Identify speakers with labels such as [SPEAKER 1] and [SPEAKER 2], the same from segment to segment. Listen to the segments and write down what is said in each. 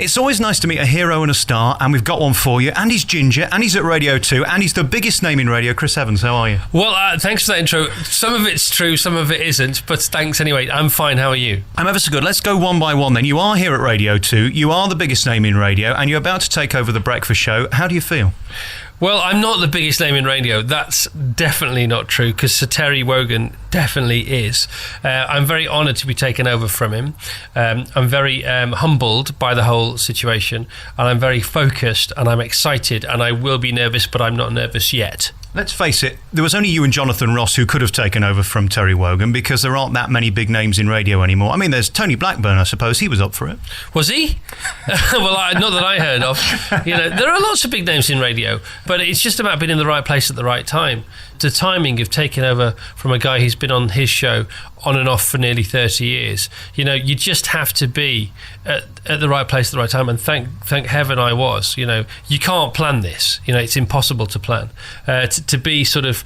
[SPEAKER 1] It's always nice to meet a hero and a star, and we've got one for you. And he's ginger, and he's at Radio 2, and he's the biggest name in radio. Chris Evans, how are you?
[SPEAKER 2] Well, thanks for that intro. Some of it's true, some of it isn't, but thanks anyway. I'm fine, how are you?
[SPEAKER 1] I'm ever so good. Let's go one by one then. You are here at Radio 2, you are the biggest name in radio, and you're about to take over the breakfast show. How do you feel?
[SPEAKER 2] Well, I'm not the biggest name in radio. That's definitely not true, because Sir Terry Wogan definitely is. I'm very honoured to be taken over from him. I'm very humbled by the whole situation, and I'm very focused, and I'm excited, and I will be nervous, but I'm not nervous yet.
[SPEAKER 1] Let's face it, there was only you and Jonathan Ross who could have taken over from Terry Wogan, because there aren't that many big names in radio anymore. I mean, there's Tony Blackburn, I suppose. He was up for it.
[SPEAKER 2] Was he? Well, not that I heard of. You know, there are lots of big names in radio, but it's just about being in the right place at the right time. The timing of taking over from a guy who's been on his show on and off for nearly 30 years, you know, you just have to be at the right place at the right time, and thank heaven I was. You know, you can't plan this. You know, it's impossible to plan. To be sort of,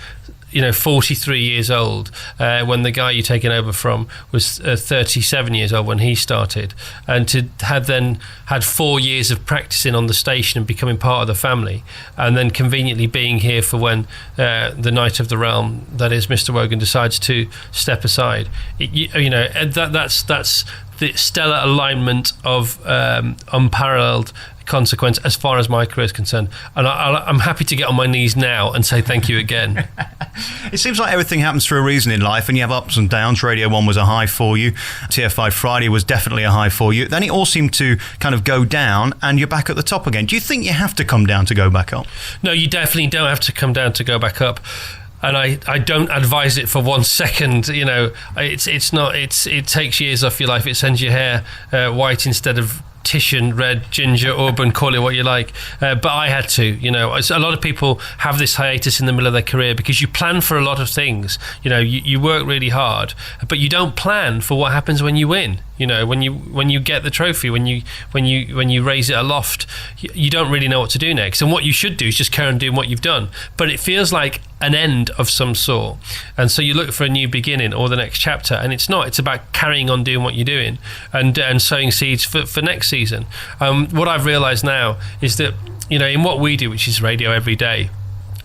[SPEAKER 2] you know, 43 years old when the guy you're taking over from was 37 years old when he started, and to have then had 4 years of practicing on the station and becoming part of the family, and then conveniently being here for when the Knight of the Realm, that is Mr. Wogan, decides to step aside. That's the stellar alignment of unparalleled consequence as far as my career is concerned, and I'm happy to get on my knees now and say thank you again.
[SPEAKER 1] It seems like everything happens for a reason in life, and you have ups and downs. Radio 1 was a high for you, TFI Friday was definitely a high for you, then it all seemed to kind of go down and you're back at the top again. Do you think you have to come down to go back up?
[SPEAKER 2] No, you definitely don't have to come down to go back up. And I don't advise it for 1 second. You know, it takes years off your life. It sends your hair white instead of Titian, red, ginger, auburn, call it what you like. But I had to, you know. A lot of people have this hiatus in the middle of their career because you plan for a lot of things. You know, you work really hard, but you don't plan for what happens when you win. You know, when you get the trophy, when you raise it aloft, you don't really know what to do next. And what you should do is just carry on doing what you've done. But it feels like an end of some sort, and so you look for a new beginning or the next chapter, and it's not. It's about carrying on doing what you're doing and sowing seeds for next season. What I've realised now is that, you know, in what we do, which is radio every day,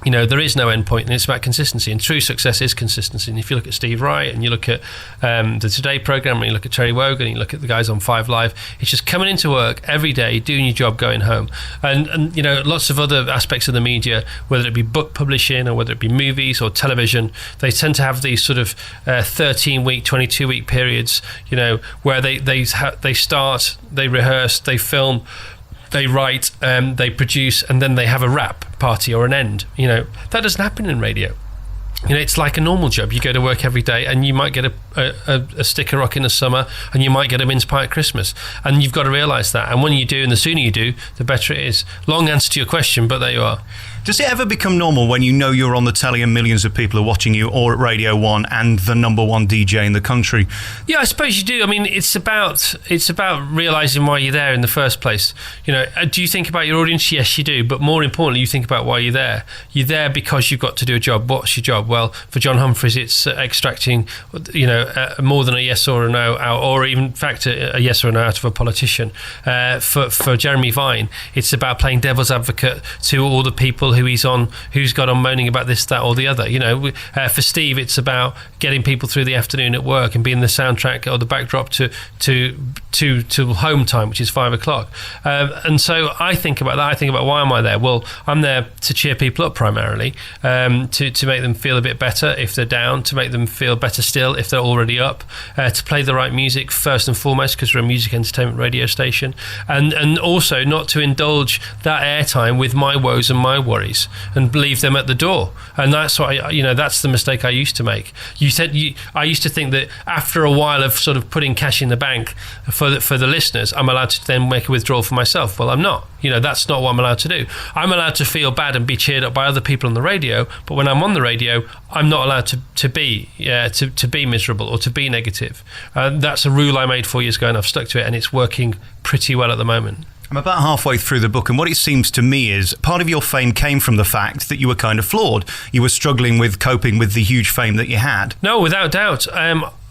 [SPEAKER 2] you know, there is no end point, and it's about consistency, and true success is consistency. And if you look at Steve Wright, and you look at the Today programme, and you look at Terry Wogan, and you look at the guys on 5 Live, it's just coming into work every day, doing your job, going home. And you know, lots of other aspects of the media, whether it be book publishing or whether it be movies or television, they tend to have these sort of 13-week, 22-week periods, you know, where they start, they rehearse, they film, they write, they produce, and then they have a wrap party or an end. You know, that doesn't happen in radio. You know, it's like a normal job. You go to work every day, and you might get a stick of rock in the summer, and you might get a mince pie at Christmas, and you've got to realise that. And when you do, and the sooner you do, the better it is. Long answer to your question, but there you are.
[SPEAKER 1] Does it ever become normal when you know you're on the telly and millions of people are watching you, or at Radio 1 and the number one DJ in the country?
[SPEAKER 2] Yeah, I suppose you do. I mean, it's about realising why you're there in the first place. You know, do you think about your audience? Yes, you do. But more importantly, you think about why you're there. You're there because you've got to do a job. What's your job? Well, for John Humphreys, it's extracting, you know, more than a yes or a no out, or even, in fact, a yes or a no out of a politician. For Jeremy Vine, it's about playing devil's advocate to all the people who's got on moaning about this, that, or the other. You know, for Steve, it's about getting people through the afternoon at work and being the soundtrack or the backdrop to home time, which is 5 o'clock. And so I think about that. I think about, why am I there? Well, I'm there to cheer people up primarily, to make them feel a bit better if they're down, to make them feel better still if they're already up, to play the right music first and foremost, because we're a music entertainment radio station, and also not to indulge that airtime with my woes and my worries and leave them at the door. And that's what that's the mistake I used to make. I used to think that after a while of sort of putting cash in the bank for the listeners, I'm allowed to then make a withdrawal for myself. Well, I'm not. You know, that's not what I'm allowed to do. I'm allowed to feel bad and be cheered up by other people on the radio, but when I'm on the radio, I'm not allowed to be miserable or to be negative. That's a rule I made 4 years ago, and I've stuck to it, and it's working pretty well at the moment.
[SPEAKER 1] I'm about halfway through the book, and what it seems to me is part of your fame came from the fact that you were kind of flawed. You were struggling with coping with the huge fame that you had.
[SPEAKER 2] No, without doubt.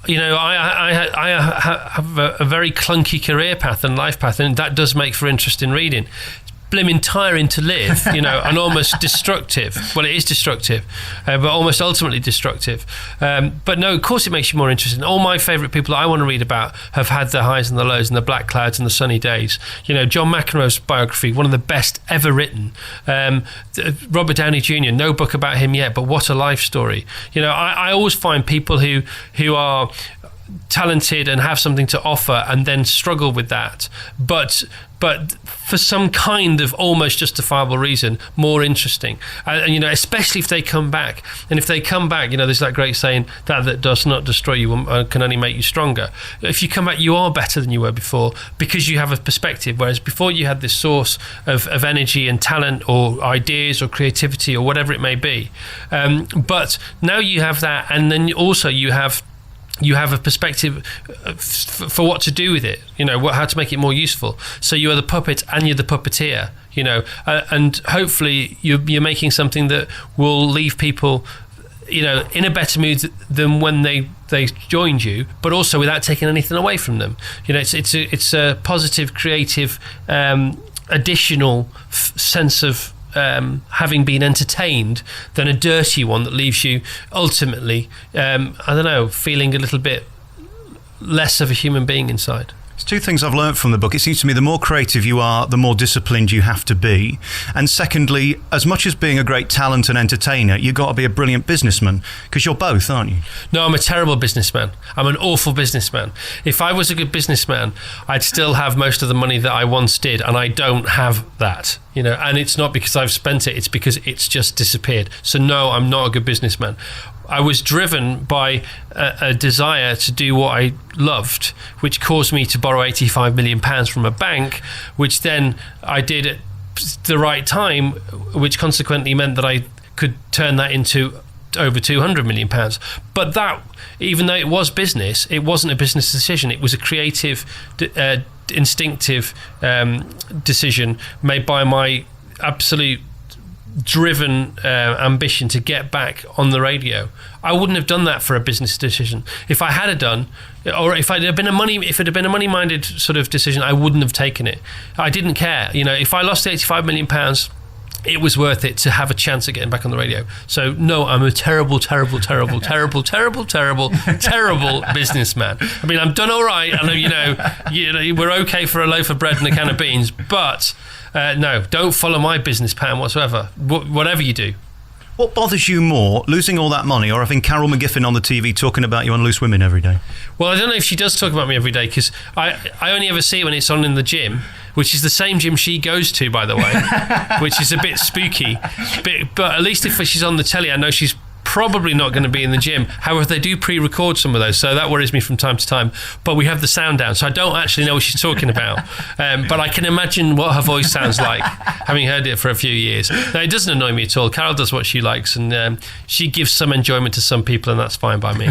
[SPEAKER 2] I have a very clunky career path and life path, and that does make for interesting reading. Blimmin' tiring to live, and almost destructive. Well, it is destructive, but almost ultimately destructive. But no, of course it makes you more interesting. All my favourite people that I want to read about have had the highs and the lows and the black clouds and the sunny days. John McEnroe's biography, one of the best ever written. Robert Downey Jr., no book about him yet, but what a life story. I always find people who are talented and have something to offer and then struggle with that, but for some kind of almost justifiable reason, more interesting. And especially if they come back. And if they come back, there's that great saying, that does not destroy you can only make you stronger. If you come back, you are better than you were before because you have a perspective, whereas before you had this source of energy and talent or ideas or creativity or whatever it may be. But now you have that, and then also you have a perspective for what to do with it, how to make it more useful. So you are the puppet and you're the puppeteer, and hopefully you're making something that will leave people, in a better mood than when they joined you, but also without taking anything away from them. It's a positive, creative, additional sense of having been entertained than a dirty one that leaves you ultimately, feeling a little bit less of a human being inside.
[SPEAKER 1] There's two things I've learned from the book. It seems to me the more creative you are, the more disciplined you have to be. And secondly, as much as being a great talent and entertainer, you've got to be a brilliant businessman, because you're both, aren't you? No,
[SPEAKER 2] I'm a terrible businessman. I'm an awful businessman. If I was a good businessman, I'd still have most of the money that I once did, and I don't have that. And it's not because I've spent it, it's because it's just disappeared. So no, I'm not a good businessman. I was driven by a desire to do what I loved, which caused me to borrow £85 million from a bank, which then I did at the right time, which consequently meant that I could turn that into over £200 million. But that, even though it was business, it wasn't a business decision. It was a creative, instinctive decision made by my absolute driven ambition to get back on the radio. I wouldn't have done that for a business decision. If I had done, or if it had been a money-minded sort of decision, I wouldn't have taken it. I didn't care. If I lost £85 million, it was worth it to have a chance at getting back on the radio. So no, I'm a terrible businessman. I mean, I'm done all right. I know, we're okay for a loaf of bread and a can of beans, but no, don't follow my business plan whatsoever. Whatever you do.
[SPEAKER 1] What bothers you more, losing all that money or having Carol McGiffin on the TV talking about you on Loose Women every day?
[SPEAKER 2] Well, I don't know if she does talk about me every day, because I only ever see it when it's on in the gym, which is the same gym she goes to, by the way, which is a bit spooky. But at least if she's on the telly, I know she's probably not going to be in the gym. However, they do pre-record some of those, so that worries me from time to time. But we have the sound down, so I don't actually know what she's talking about. But I can imagine what her voice sounds like, having heard it for a few years. Now, it doesn't annoy me at all. Carol does what she likes, and she gives some enjoyment to some people, and that's fine by me.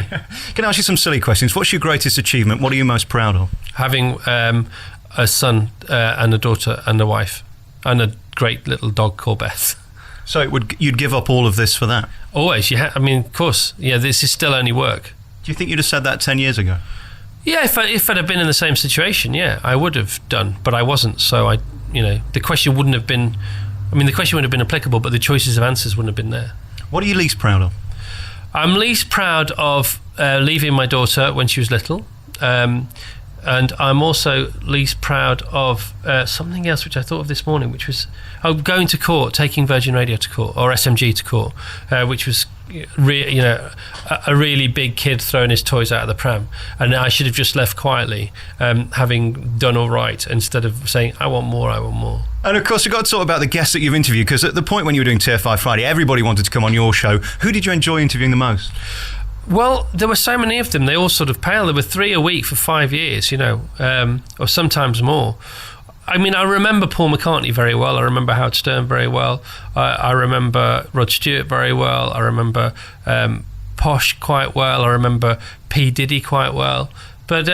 [SPEAKER 1] Can I ask you some silly questions? What's your greatest achievement? What are you most proud of?
[SPEAKER 2] Having a son and a daughter and a wife and a great little dog called Beth.
[SPEAKER 1] So you'd give up all of this for that?
[SPEAKER 2] Always. I mean, of course. Yeah, this is still only work.
[SPEAKER 1] Do you think you'd have said that 10 years ago?
[SPEAKER 2] Yeah, if I'd have been in the same situation, yeah, I would have done. But I wasn't. So the question wouldn't have been. I mean, the question would have been applicable, but the choices of answers wouldn't have been there.
[SPEAKER 1] What are you least proud of?
[SPEAKER 2] I'm least proud of leaving my daughter when she was little. And I'm also least proud of something else which I thought of this morning, which was going to court, taking Virgin Radio to court, or SMG to court, which was a really big kid throwing his toys out of the pram. And I should have just left quietly, having done all right, instead of saying, I want more.
[SPEAKER 1] And of course, we've got to talk about the guests that you've interviewed, because at the point when you were doing TFI Friday, everybody wanted to come on your show. Who did you enjoy interviewing the most?
[SPEAKER 2] Well, there were so many of them. They all sort of paled. There were 3 a week for 5 years, or sometimes more. I mean, I remember Paul McCartney very well. I remember Howard Stern very well. I remember Rod Stewart very well. I remember Posh quite well. I remember P. Diddy quite well. But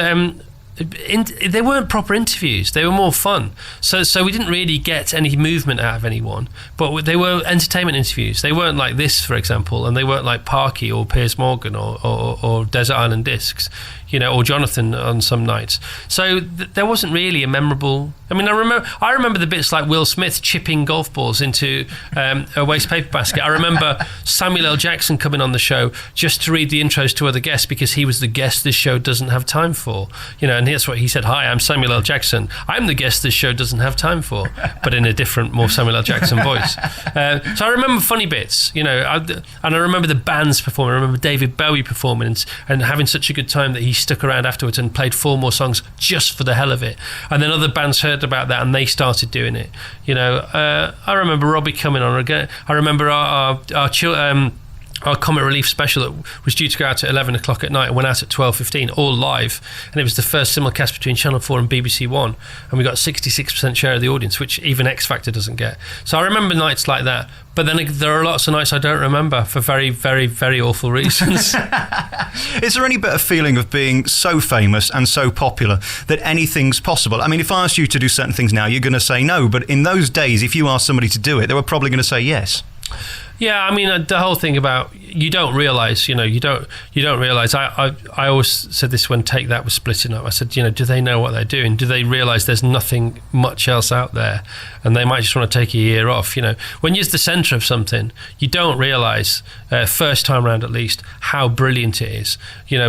[SPEAKER 2] they weren't proper interviews. They were more fun. So we didn't really get any movement out of anyone, but they were entertainment interviews. They weren't like this, for example, and they weren't like Parky or Piers Morgan or Desert Island Discs, or Jonathan on some nights. So there wasn't really a memorable. I mean, I remember the bits like Will Smith chipping golf balls into a waste paper basket. I remember Samuel L. Jackson coming on the show just to read the intros to other guests because he was the guest this show doesn't have time for. And that's what he said. Hi, I'm Samuel L. Jackson. I'm the guest this show doesn't have time for, but in a different, more Samuel L. Jackson voice. So I remember funny bits, and I remember the bands performing. I remember David Bowie performing and having such a good time that he stuck around afterwards and played 4 more songs just for the hell of it. And then other bands heard about that and they started doing it. I remember Robbie coming on again. I remember our Comic Relief special that was due to go out at 11 o'clock at night and went out at 12:15, all live, and it was the first simulcast between Channel 4 and BBC One, and we got 66% share of the audience, which even X Factor doesn't get. So I remember nights like that, but then there are lots of nights I don't remember for very, very, very awful reasons.
[SPEAKER 1] Is there any better feeling of being so famous and so popular that anything's possible? I mean, if I asked you to do certain things now, you're going to say no, but in those days, if you asked somebody to do it, they were probably going to say yes.
[SPEAKER 2] Yeah, I mean, the whole thing about you don't realise, you don't realise. I always said this when Take That was splitting up. I said, do they know what they're doing? Do they realise there's nothing much else out there, and they might just want to take a year off? When you're the centre of something, you don't realise first time round at least how brilliant it is.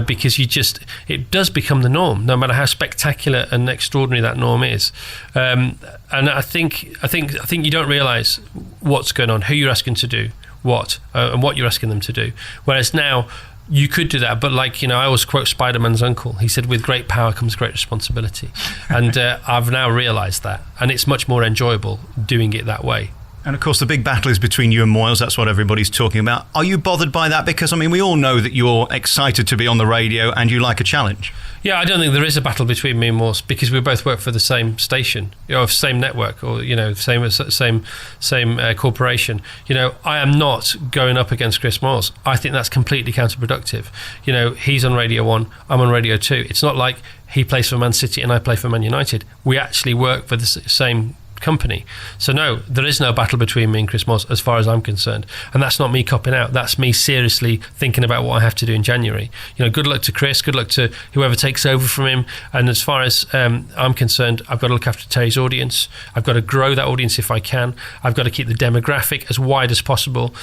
[SPEAKER 2] Because it does become the norm, no matter how spectacular and extraordinary that norm is. And I think you don't realise what's going on, who you're asking to do what, and what you're asking them to do. Whereas now, you could do that, but I always quote Spider-Man's uncle. He said, with great power comes great responsibility. And I've now realised that, and it's much more enjoyable doing it that way.
[SPEAKER 1] And of course, the big battle is between you and Moyles. That's what everybody's talking about. Are you bothered by that? Because, we all know that you're excited to be on the radio and you like a challenge.
[SPEAKER 2] Yeah, I don't think there is a battle between me and Moyles because we both work for the same station, same network, or same corporation. I am not going up against Chris Moyles. I think that's completely counterproductive. He's on Radio 1, I'm on Radio 2. It's not like he plays for Man City and I play for Man United. We actually work for the same company. So no, there is no battle between me and Chris Moyles as far as I'm concerned, and that's not me copping out. That's me seriously thinking about what I have to do in January. Good luck to Chris, good luck to whoever takes over from him, and as far as I'm concerned, I've got to look after Terry's audience. I've got to grow that audience if I can. I've got to keep the demographic as wide as possible.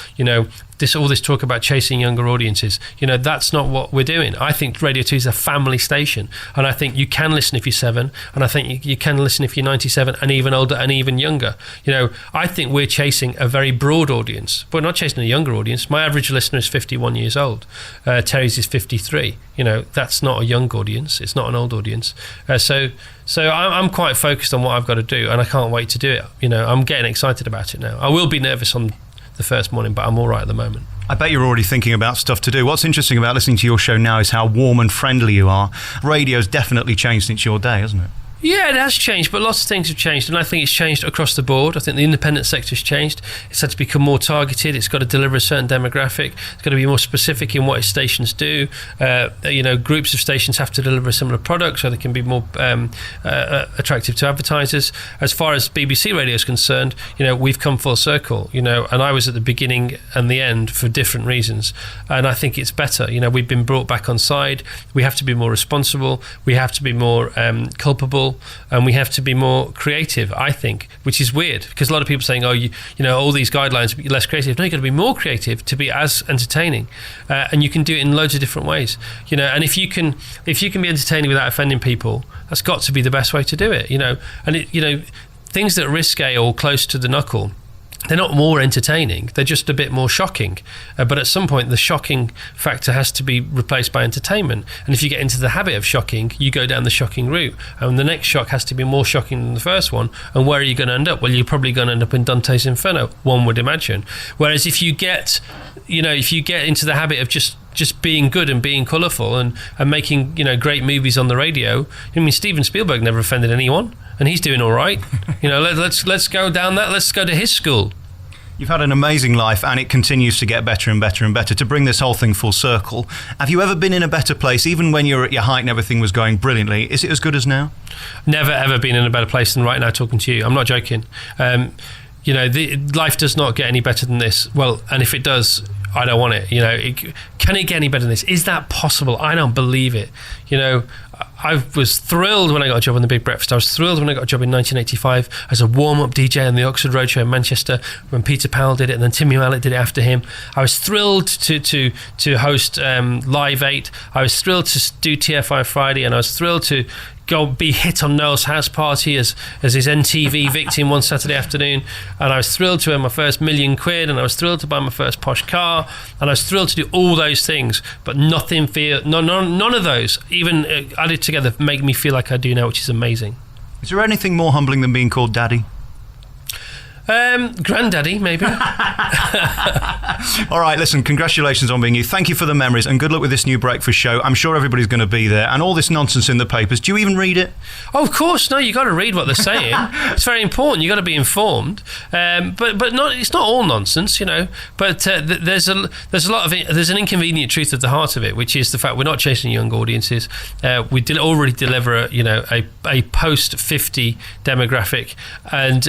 [SPEAKER 2] All this talk about chasing younger audiences, that's not what we're doing. I think Radio 2 is a family station, and I think you can listen if you're 7, and I think you can listen if you're 97 and even older and even younger. I think we're chasing a very broad audience, but not chasing a younger audience. My average listener is 51 years old. Terry's is 53. That's not a young audience. It's not an old audience. So I'm quite focused on what I've got to do, and I can't wait to do it. I'm getting excited about it now. I will be nervous on the first morning, but I'm all right at the moment.
[SPEAKER 1] I bet you're already thinking about stuff to do. What's interesting about listening to your show now is how warm and friendly you are. Radio's definitely changed since your day, hasn't it?
[SPEAKER 2] Yeah, it has changed, but lots of things have changed, and I think it's changed across the board. I think the independent sector's changed. It's had to become more targeted. It's got to deliver a certain demographic. It's got to be more specific in what its stations do. Groups of stations have to deliver a similar product so they can be more attractive to advertisers. As far as BBC Radio is concerned, we've come full circle, and I was at the beginning and the end for different reasons, and I think it's better. We've been brought back on side. We have to be more responsible. We have to be more culpable. And we have to be more creative, I think, which is weird because a lot of people are saying, all these guidelines are less creative. No, you've got to be more creative to be as entertaining, and you can do it in loads of different ways. And if you can be entertaining without offending people, that's got to be the best way to do it. And things that are risque or close to the knuckle, they're not more entertaining, they're just a bit more shocking. But at some point, the shocking factor has to be replaced by entertainment. And if you get into the habit of shocking, you go down the shocking route. And the next shock has to be more shocking than the first one. And where are you going to end up? Well, you're probably going to end up in Dante's Inferno, one would imagine. Whereas if you get into the habit of just being good and being colourful and making great movies on the radio, Steven Spielberg never offended anyone. And he's doing all right. Let's go down that. Let's go to his school.
[SPEAKER 1] You've had an amazing life, and it continues to get better and better and better. To bring this whole thing full circle, have you ever been in a better place, even when you're at your height and everything was going brilliantly? Is it as good as now?
[SPEAKER 2] Never, ever been in a better place than right now talking to you. I'm not joking. Life does not get any better than this. Well, and if it does, I don't want it. Can it get any better than this? Is that possible? I don't believe it. I was thrilled when I got a job on The Big Breakfast. I was thrilled when I got a job in 1985 as a warm-up DJ on the Oxford Roadshow in Manchester when Peter Powell did it and then Timmy Mallet did it after him. I was thrilled to host Live 8. I was thrilled to do TFI Friday, and I was thrilled to be hit on Noel's house party as his NTV victim one Saturday afternoon, and I was thrilled to earn my first £1 million, and I was thrilled to buy my first posh car, and I was thrilled to do all those things, but none of those, even added together, make me feel like I do now, which is amazing.
[SPEAKER 1] Is there anything more humbling than being called Daddy?
[SPEAKER 2] Granddaddy, maybe.
[SPEAKER 1] All right, listen, congratulations on being you. Thank you for the memories, and good luck with this new breakfast show. I'm sure everybody's going to be there, and all this nonsense in the papers. Do you even read it? Oh,
[SPEAKER 2] of course, no, you got to read what they're saying. It's very important. You got to be informed, but not. It's not all nonsense, But there's an inconvenient truth at the heart of it, which is the fact we're not chasing young audiences. We already deliver a post 50 demographic, and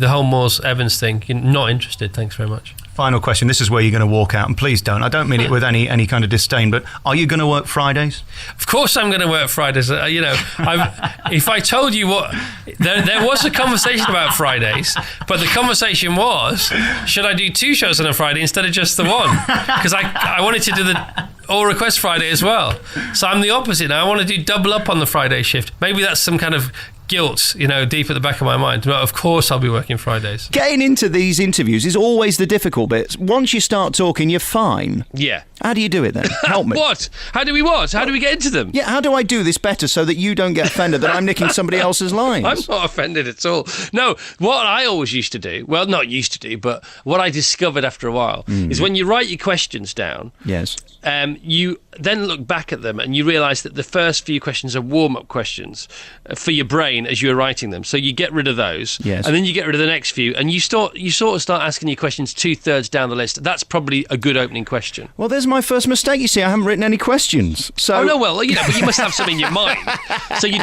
[SPEAKER 2] the whole Moores Evans thing, you're not interested. Thanks very much.
[SPEAKER 1] Final question. This is where you're going to walk out, and please don't. I don't mean it with any kind of disdain, but are you going to work Fridays?
[SPEAKER 2] Of course I'm going to work Fridays. If I told you what... There was a conversation about Fridays, but the conversation was, should I do 2 shows on a Friday instead of just the one? Because I wanted to do the All Request Friday as well. So I'm the opposite now. I want to do double up on the Friday shift. Maybe that's some kind of guilt, deep at the back of my mind. But of course I'll be working Fridays.
[SPEAKER 3] Getting into these interviews is always the difficult bit. Once you start talking, you're fine.
[SPEAKER 2] Yeah.
[SPEAKER 3] How do you do it then? Help me.
[SPEAKER 2] What? How do we get into them?
[SPEAKER 3] Yeah, how do I do this better so that you don't get offended that I'm nicking somebody else's lines?
[SPEAKER 2] I'm not offended at all. No, what I always used to do, well, not used to do, but what I discovered after a while is when you write your questions down,
[SPEAKER 3] yes,
[SPEAKER 2] you then look back at them and you realise that the first few questions are warm-up questions for your brain as you're writing them. So you get rid of those,
[SPEAKER 3] yes,
[SPEAKER 2] and then you get rid of the next few, and you sort of start asking your questions 2/3 down the list. That's probably a good opening question.
[SPEAKER 3] Well, there's my first mistake. You see, I haven't written any questions. So.
[SPEAKER 2] Oh no, well, but you must have some in your mind. So you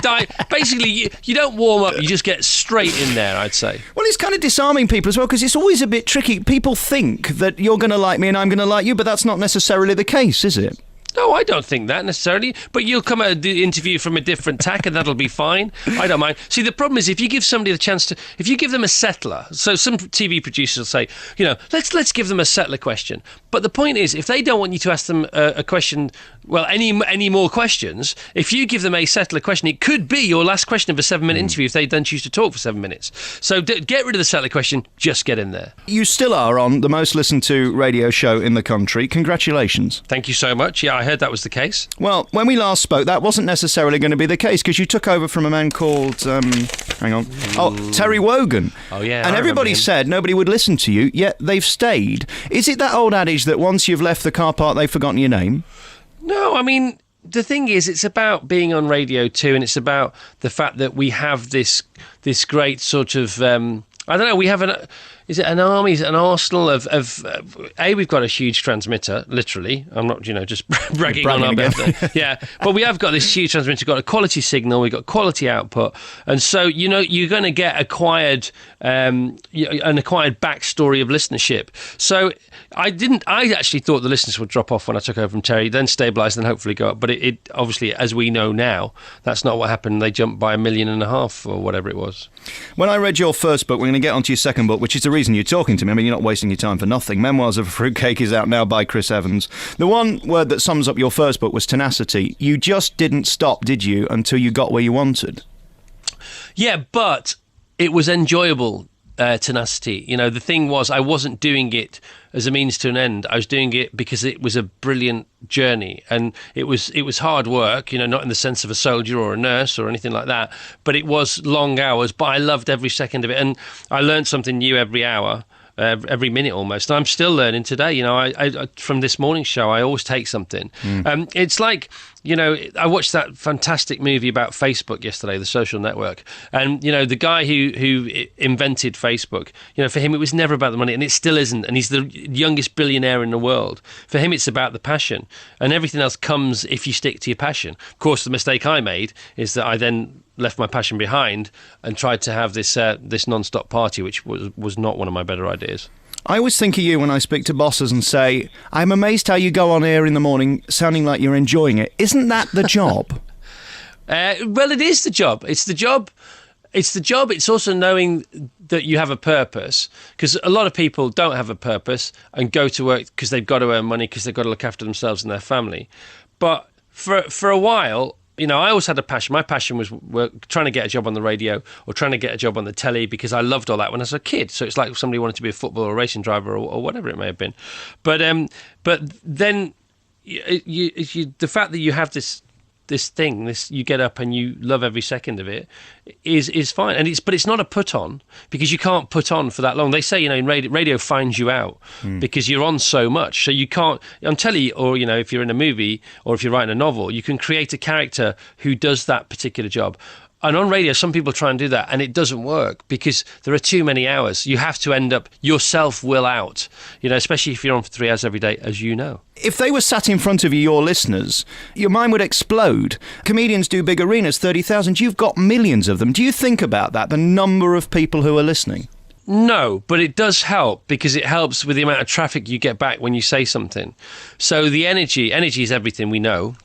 [SPEAKER 2] basically you don't warm up. You just get straight in there, I'd say.
[SPEAKER 3] Well, it's kind of disarming people as well, because it's always a bit tricky. People think that you're going to like me and I'm going to like you, but that's not necessarily the case, is it?
[SPEAKER 2] No, I don't think that necessarily. But you'll come at the interview from a different tack, and that'll be fine. I don't mind. See, the problem is if you give somebody the chance to, if you give them a settler. So some TV producers will say, let's give them a settler question. But the point is, if they don't want you to ask them a question, well, any more questions, if you give them a settler question, it could be your last question of a 7-minute interview if they then choose to talk for 7 minutes. So get rid of the settler question. Just get in there.
[SPEAKER 3] You still are on the most listened to radio show in the country. Congratulations.
[SPEAKER 2] Thank you so much. Yeah, I heard that was the case.
[SPEAKER 3] Well, when we last spoke, that wasn't necessarily going to be the case, because you took over from a man called, Terry Wogan.
[SPEAKER 2] Oh, yeah.
[SPEAKER 3] And everybody said nobody would listen to you, yet they've stayed. Is it that old adage that once you've left the car park, they've forgotten your name? No,
[SPEAKER 2] I mean, the thing is, it's about being on radio too, and it's about the fact that we have this great sort of... I don't know, we have is it an army, is it an arsenal of we've got a huge transmitter, literally. I'm not, just bragging on our bit. Yeah, but we have got this huge transmitter, got a quality signal, we've got quality output, and so, you're going to get an acquired backstory of listenership. So I actually thought the listeners would drop off when I took over from Terry, then stabilise, then hopefully go up. But it obviously, as we know now, that's not what happened. They jumped by 1.5 million or whatever it was.
[SPEAKER 3] When I read your first book, we're going to get onto your second book, which is the reason you're talking to me. I mean, you're not wasting your time for nothing. Memoirs of a Fruitcake is out now by Chris Evans. The one word that sums up your first book was tenacity. You just didn't stop, did you, until you got where you wanted?
[SPEAKER 2] Yeah, but it was enjoyable. Tenacity. The thing was, I wasn't doing it as a means to an end. I was doing it because it was a brilliant journey, and it was hard work, not in the sense of a soldier or a nurse or anything like that, but it was long hours, but I loved every second of it, and I learned something new every hour. every minute almost. And I'm still learning today. You know, I from this morning show, I always take something. It's like, you know, I watched that fantastic movie about Facebook yesterday, The Social Network. And, you know, the guy who invented Facebook, you know, for him, it was never about the money, and it still isn't. And he's the youngest billionaire in the world. For him, it's about the passion. And everything else comes if you stick to your passion. Of course, the mistake I made is that I then left my passion behind and tried to have this non-stop party, which was not one of my better ideas.
[SPEAKER 3] I always think of you when I speak to bosses and say, I'm amazed how you go on air in the morning sounding like you're enjoying it. Isn't that the job?
[SPEAKER 2] Well, it is the job. It's the job. It's the job. It's also knowing that you have a purpose, because a lot of people don't have a purpose and go to work because they've got to earn money, because they've got to look after themselves and their family. But for a while, you know, I always had a passion. My passion was trying to get a job on the radio or trying to get a job on the telly, because I loved all that when I was a kid. So it's like if somebody wanted to be a footballer or a racing driver or whatever it may have been. But then the fact that you have this thing, you get up and you love every second of it, is fine. And it's not a put on, because you can't put on for that long. They say, you know, in radio finds you out because you're on so much. So you can't on telly, or, you know, if you're in a movie or if you're writing a novel, you can create a character who does that particular job. And on radio, some people try and do that, and it doesn't work because there are too many hours. You have to end up, yourself will out, you know, especially if you're on for 3 hours every day, as you know.
[SPEAKER 3] If they were sat in front of you, your listeners, your mind would explode. Comedians do big arenas, 30,000. You've got millions of them. Do you think about that, the number of people who are listening?
[SPEAKER 2] No, but it does help, because it helps with the amount of traffic you get back when you say something. So the energy is everything, we know.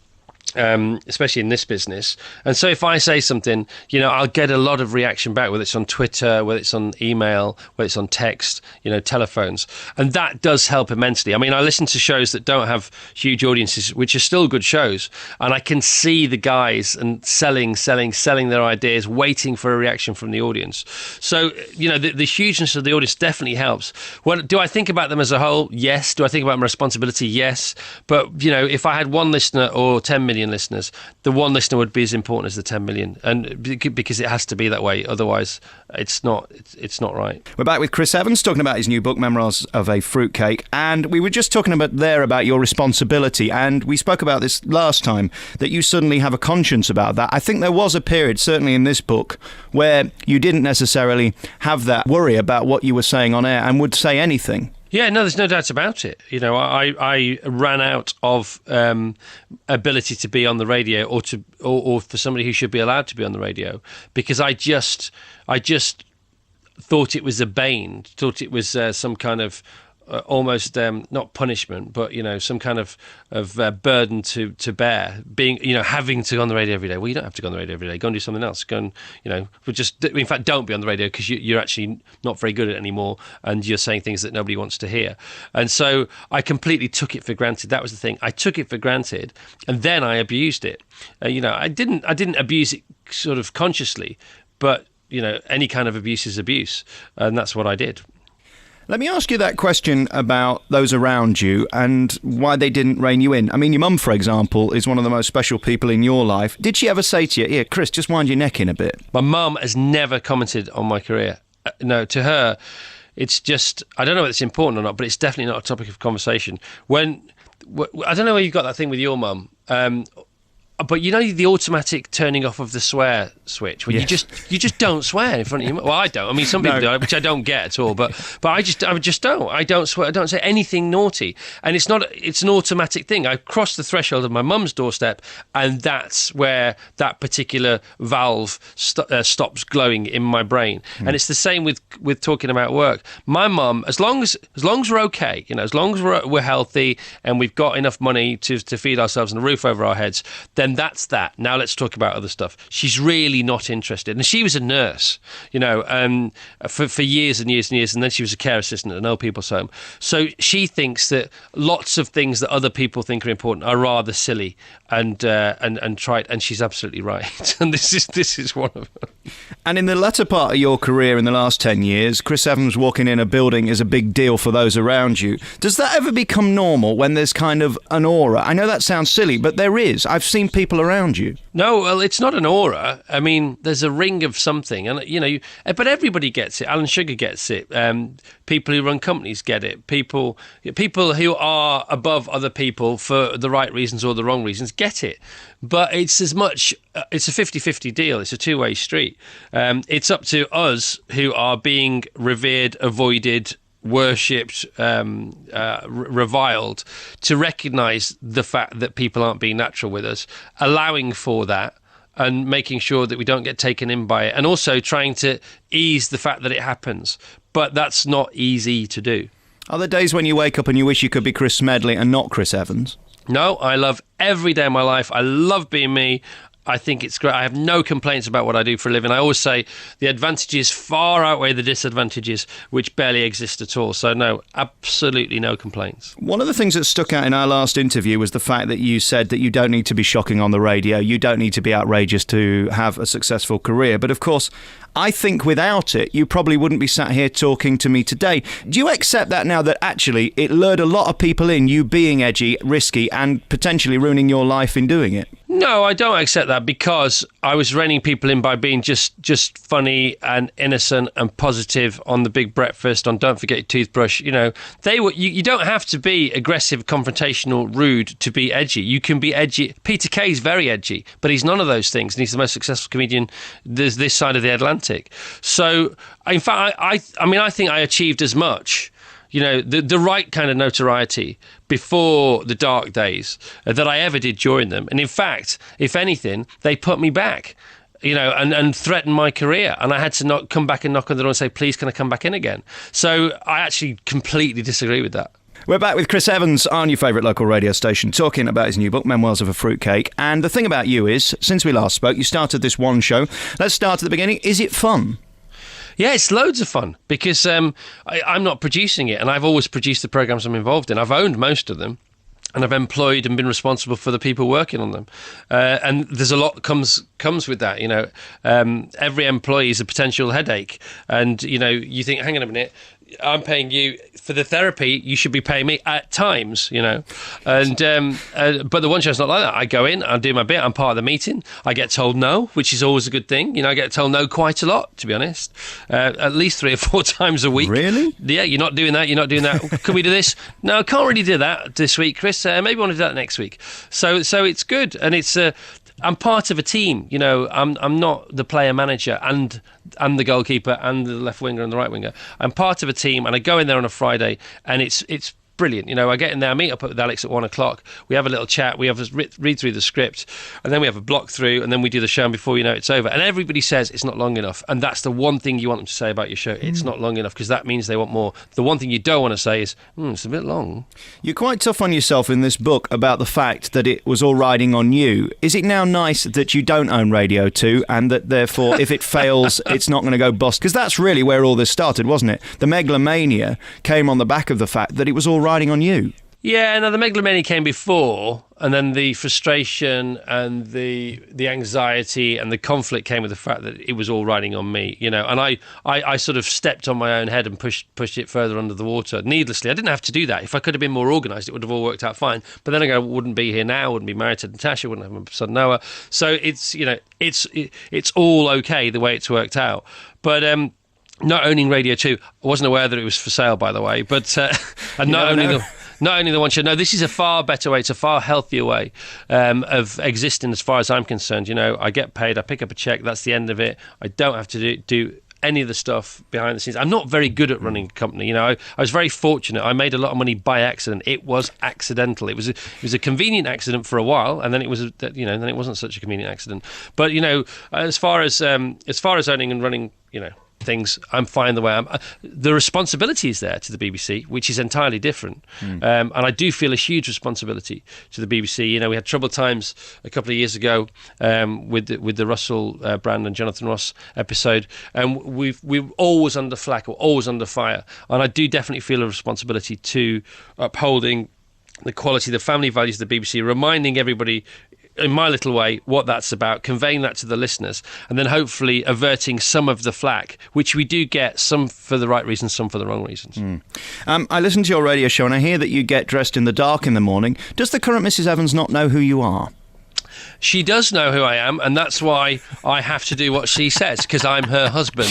[SPEAKER 2] Especially in this business. And so if I say something, you know, I'll get a lot of reaction back, whether it's on Twitter, whether it's on email, whether it's on text, you know, telephones. And that does help immensely. I mean, I listen to shows that don't have huge audiences, which are still good shows, and I can see the guys and selling their ideas, waiting for a reaction from the audience. So, you know, the hugeness of the audience definitely helps. Do I think about them as a whole? Yes. Do I think about my responsibility? Yes. But, you know, if I had one listener or 10 million listeners, the one listener would be as important as the 10 million, and because it has to be that way, otherwise it's not right.
[SPEAKER 3] We're back with Chris Evans talking about his new book, Memoirs of a Fruitcake, and we were just talking about your responsibility, and we spoke about this last time, that you suddenly have a conscience about that. I think there was a period, certainly in this book, where you didn't necessarily have that worry about what you were saying on air and would say anything.
[SPEAKER 2] Yeah, no, there's no doubt about it. You know, I ran out of ability to be on the radio, or for somebody who should be allowed to be on the radio, because I just thought it was a bane, thought it was some kind of almost not punishment, but, you know, some kind of burden to bear, being, you know, having to go on the radio every day. Well, you don't have to go on the radio every day. Go and do something else. Go and, you know, in fact, don't be on the radio, because you're actually not very good at it anymore, and you're saying things that nobody wants to hear. And so I completely took it for granted. That was the thing. I took it for granted, and then I abused it. You know, I didn't abuse it sort of consciously, but, you know, any kind of abuse is abuse, and that's what I did.
[SPEAKER 3] Let me ask you that question about those around you and why they didn't rein you in. I mean, your mum, for example, is one of the most special people in your life. Did she ever say to you, here, Chris, just wind your neck in a bit?
[SPEAKER 2] My mum has never commented on my career. No, to her, it's just, I don't know whether it's important or not, but it's definitely not a topic of conversation. I don't know where you got that thing with your mum, but you know the automatic turning off of the swear switch, when
[SPEAKER 3] yes.
[SPEAKER 2] you just don't swear in front of you. Well, I don't. I mean, some people do, which I don't get at all. But I just don't. I don't swear. I don't say anything naughty. And it's an automatic thing. I cross the threshold of my mum's doorstep, and that's where that particular valve stops glowing in my brain. And it's the same with talking about work. My mum, as long as we're okay, you know, as long as we're healthy and we've got enough money to feed ourselves and a roof over our heads, then that's that. Now let's talk about other stuff. She's really not interested. And she was a nurse, you know, for years and years and years. And then she was a care assistant at an old people's home. So she thinks that lots of things that other people think are important are rather silly and trite. And she's absolutely right. And this is one of them.
[SPEAKER 3] And in the latter part of your career in the last 10 years, Chris Evans walking in a building is a big deal for those around you. Does that ever become normal when there's kind of an aura? I know that sounds silly, but there is. I've seen people around you?
[SPEAKER 4] No, well, it's not an aura. I mean, there's a ring of something, and but everybody gets it. Alan Sugar gets it. People who run companies get it. People who are above other people for the right reasons or the wrong reasons get it. But it's as much. It's a 50-50 deal. It's a two-way street. It's up to us who are being revered, avoided, worshipped, reviled, to recognise the fact that people aren't being natural with us, allowing for that, and making sure that we don't get taken in by it, and also trying to ease the fact that it happens. But that's not easy to do.
[SPEAKER 3] Are there days when you wake up and you wish you could be Chris Smedley and not Chris Evans?
[SPEAKER 4] No, I love every day of my life. I love being me. I think it's great. I have no complaints about what I do for a living. I always say the advantages far outweigh the disadvantages, which barely exist at all. So no, absolutely no complaints.
[SPEAKER 3] One of the things that stuck out in our last interview was the fact that you said that you don't need to be shocking on the radio. You don't need to be outrageous to have a successful career. But of course, I think without it, you probably wouldn't be sat here talking to me today. Do you accept that now, that actually it lured a lot of people in, you being edgy, risky, and potentially ruining your life in doing it?
[SPEAKER 4] No, I don't accept that, because I was reining people in by being just funny and innocent and positive on The Big Breakfast, on Don't Forget Your Toothbrush. You know, you don't have to be aggressive, confrontational, rude to be edgy. You can be edgy. Peter Kay's very edgy, but he's none of those things, and he's the most successful comedian this side of the Atlantic. So, in fact, I think I achieved as much, the right kind of notoriety before the dark days that I ever did during them. And in fact, if anything, they put me back, and threatened my career. And I had to come back and knock on the door and say, please, can I come back in again? So I actually completely disagree with that.
[SPEAKER 3] We're back with Chris Evans on your favourite local radio station, talking about his new book, Memoirs of a Fruitcake. And the thing about you is, since we last spoke, you started this one show. Let's start at the beginning. Is it fun?
[SPEAKER 4] Yeah, it's loads of fun, because I'm not producing it, and I've always produced the programmes I'm involved in. I've owned most of them, and I've employed and been responsible for the people working on them. And there's a lot that comes with that. Every employee is a potential headache, and you think, hang on a minute, I'm paying you for the therapy, you should be paying me at times, and but the one show's not like that. I go in, I do my bit, I'm part of the meeting, I get told no, which is always a good thing. I get told no quite a lot, to be honest, at least 3 or 4 times a week.
[SPEAKER 3] Really?
[SPEAKER 4] Yeah, you're not doing that. Can we do this? No, I can't really do that this week, Chris. Maybe I want to do that next week. So it's good, and it's I'm part of a team. I'm not the player manager and the goalkeeper and the left winger and the right winger. I'm part of a team, and I go in there on a Friday, and it's brilliant. I get in there, I meet up with Alex at 1:00. We have a little chat. We have a read through the script, and then we have a block through, and then we do the show. And before you know it's over. And everybody says it's not long enough, and that's the one thing you want them to say about your show. It's not long enough, because that means they want more. The one thing you don't want to say is, it's a bit long.
[SPEAKER 3] You're quite tough on yourself in this book about the fact that it was all riding on you. Is it now nice that you don't own Radio 2, and that therefore, if it fails, it's not going to go bust? Because that's really where all this started, wasn't it? The megalomania came on the back of the fact that it was all riding on you.
[SPEAKER 4] Yeah, no, the megalomania came before, and then the frustration and the anxiety and the conflict came with the fact that it was all riding on me, and I sort of stepped on my own head and pushed it further under the water needlessly. I didn't have to do that. If I could have been more organised, it would have all worked out fine. But then I wouldn't be here now, wouldn't be married to Natasha, wouldn't have my son Noah. So it's all okay the way it's worked out. But not owning Radio 2, I wasn't aware that it was for sale, by the way, but and not only the one show. No, this is a far better way. It's a far healthier way of existing, as far as I'm concerned. I get paid, I pick up a check, that's the end of it. I don't have to do any of the stuff behind the scenes. I'm not very good at running a company. I was very fortunate. I made a lot of money by accident. It was accidental. It was a convenient accident for a while, and then it was then it wasn't such a convenient accident. But as far as owning and running, things, I'm fine the way I'm. The responsibility is there to the BBC, which is entirely different. And I do feel a huge responsibility to the BBC. We had troubled times a couple of years ago with the Russell Brand and Jonathan Ross episode, and we're always under flack, or always under fire. And I do definitely feel a responsibility to upholding the quality, the family values of the BBC, reminding everybody in my little way what that's about, conveying that to the listeners, and then hopefully averting some of the flack, which we do get, some for the right reasons, some for the wrong reasons.
[SPEAKER 3] I listen to your radio show, and I hear that you get dressed in the dark in the morning. Does the current Mrs. Evans not know who you are?
[SPEAKER 4] She does know who I am, and that's why I have to do what she says, because I'm her husband.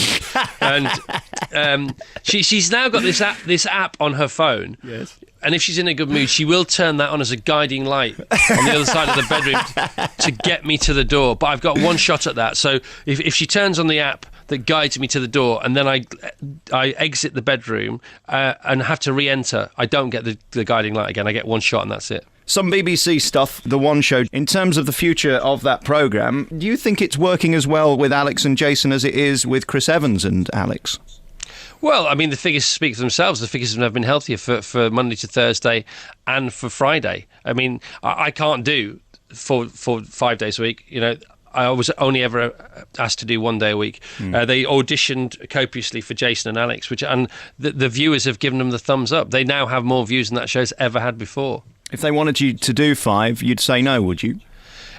[SPEAKER 4] And she's now got this app on her phone.
[SPEAKER 3] Yes.
[SPEAKER 4] And if she's in a good mood, she will turn that on as a guiding light on the other side of the bedroom to get me to the door. But I've got one shot at that. So if she turns on the app that guides me to the door, and then I exit the bedroom and have to re-enter, I don't get the guiding light again. I get one shot and that's it.
[SPEAKER 3] Some BBC stuff, The One Show. In terms of the future of that programme, do you think it's working as well with Alex and Jason as it is with Chris Evans and Alex?
[SPEAKER 4] Well, I mean, the figures speak for themselves. The figures have never been healthier for Monday to Thursday and for Friday. I mean, I can't do for 5 days a week. You know, I was only ever asked to do 1 day a week. They auditioned copiously for Jason and Alex, and the viewers have given them the thumbs up. They now have more views than that show's ever had before. If
[SPEAKER 3] they wanted you to do 5, you'd say no, would you?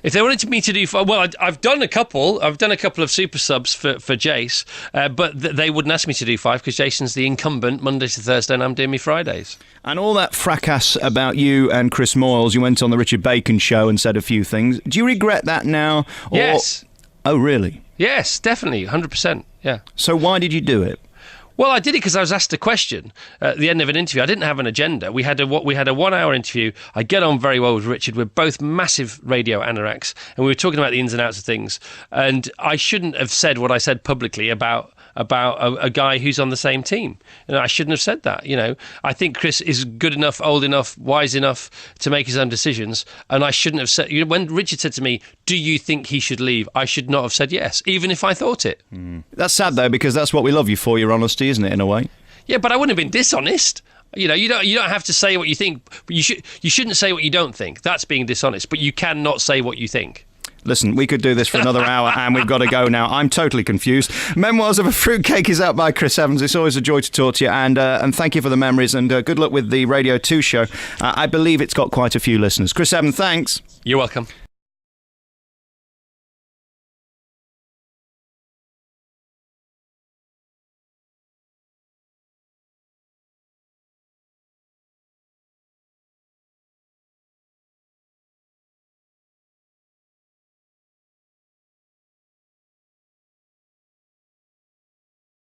[SPEAKER 4] If they wanted me to do, well, I've done a couple. I've done a couple of super subs for Jace, but they wouldn't ask me to do 5 because Jason's the incumbent Monday to Thursday, and I'm doing me Fridays.
[SPEAKER 3] And all that fracas about you and Chris Moyles, you went on the Richard Bacon show and said a few things. Do you regret that now?
[SPEAKER 4] Yes.
[SPEAKER 3] Oh, really?
[SPEAKER 4] Yes, definitely, 100%. Yeah.
[SPEAKER 3] So why did you do it?
[SPEAKER 4] Well, I did it because I was asked a question at the end of an interview. I didn't have an agenda. We had a 1 hour interview. I get on very well with Richard. We're both massive radio anoraks, and we were talking about the ins and outs of things. And I shouldn't have said what I said publicly about a guy who's on the same team. I shouldn't have said that. I think Chris is good enough, old enough, wise enough to make his own decisions. And I shouldn't have said. When Richard said to me, "Do you think he should leave?" I should not have said yes, even if I thought it.
[SPEAKER 3] That's sad though, because that's what we love you for, your honesty, isn't it, in a way?
[SPEAKER 4] Yeah, but I wouldn't have been dishonest. You don't have to say what you think. But you shouldn't say what you don't think. That's being dishonest. But you cannot say what you think.
[SPEAKER 3] Listen, we could do this for another hour, and we've got to go now. I'm totally confused. Memoirs of a Fruitcake is out by Chris Evans. It's always a joy to talk to you, and thank you for the memories, and good luck with the Radio 2 show. I believe it's got quite a few listeners. Chris Evans, thanks.
[SPEAKER 4] You're welcome.